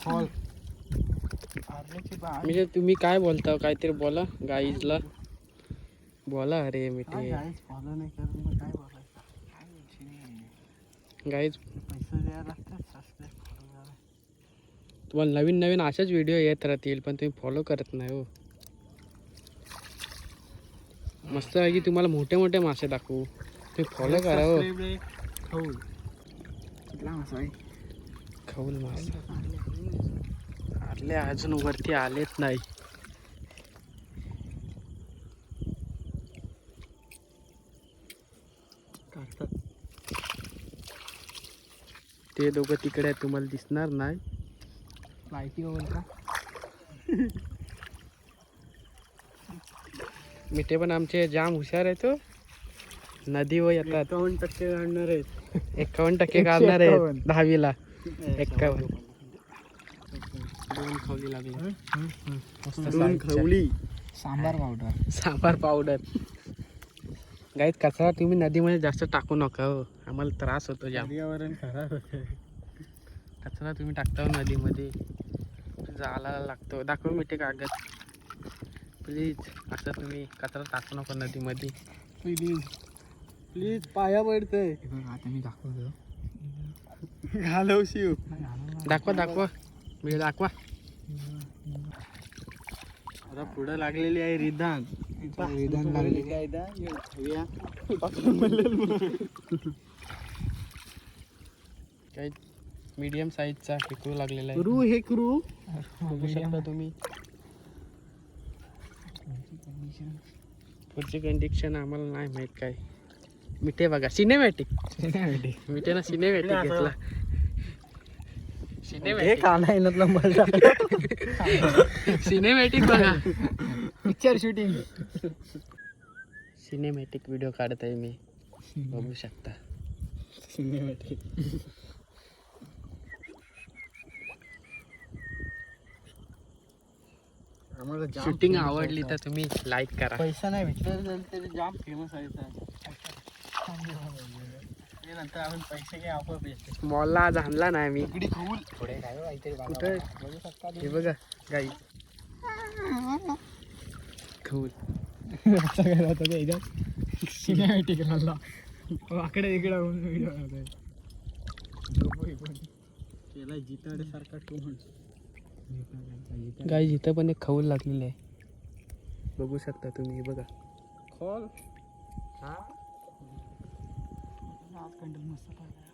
खॉल म्हणजे तुम्ही काय बोलता, काहीतरी बोला गाईजला बोला. अरे मिठे फॉलो नाही करत मग काय बोलायचं. गाईज पैसे द्यायला लागतात सबस्क्राईब फॉलो करायला. तुम्हाला नवीन नवीन अशाच व्हिडिओ येत राहतील पण तुम्ही फॉलो करत नाही हो. मस्त आहे की तुम्हाला मोठे मोठे मासे दाखवू, तुम्ही फॉलो करा हो. खौल कुठला मासा आहे? खौल मासे आले अजून वरती आलेत नाही. काढतात ते दोघं तिकडे आहेत, तुम्हाला दिसणार नाही. लायटी बघून का मिठे पण आमचे जाम हुशार आहेत हो. नदीवर येतात. 51% काढणार आहेत. 51% काढणार आहेत 10वीला. 51 दोन खवली लागली. दोन खवली सांबार पावडर. सांबार पावडर. गाईत कचरा तुम्ही नदीमध्ये जास्त टाकू नका हो, आम्हाला त्रास होतो जाम. पर्यावरण खराब होतं. कचरा तुम्ही टाकता हो नदीमध्ये, जाळायला लागतो. दाखव मिठे कागद प्लीज. असं तुम्ही कचरा टाकू नका नदीमध्ये प्लीज प्लीज, पाया पडतंय. आता मी दाखवतो. घालवशिव दाखवा दाखवा मी दाखवा. आता पुढं लागलेली आहे रिधान. रिधान लागली काही मीडियम साईजचा खेकडू लागलेला आहे. क्रू हे क्रू बघू शकता तुम्ही. पुढची कंडिशन आम्हाला नाही माहित काय. मिठे बघा सिनेमॅटिक. मिठे ना सिनेमॅटिक घेतला. सिनेमॅटिक सिनेमॅटिक बघा. Picture shooting. सिनेमॅटिक व्हिडिओ काढत आहे मी, बघू शकता. सिनेमॅटिक. शूटिंग आवडली तर तुम्ही लाईक करा. पैसा नाही भेटला तरी जाम फेमस आहे. नंतर आपण पैसे घ्या आपोआप येते. मॉलला आज आणला नाही मी. पुढे काय काहीतरी कुठे हे बघा गाई खऊल. सिनेमॅटिक राहिला वाकडे इकडे व्हिडिओ केला जिताडे सारखा टोन. गाई इथं पण एक खऊल लागलेली आहे, बघू शकता तुम्ही. बघा खोल. हा आज कंटेंट मस्त पाहिजे.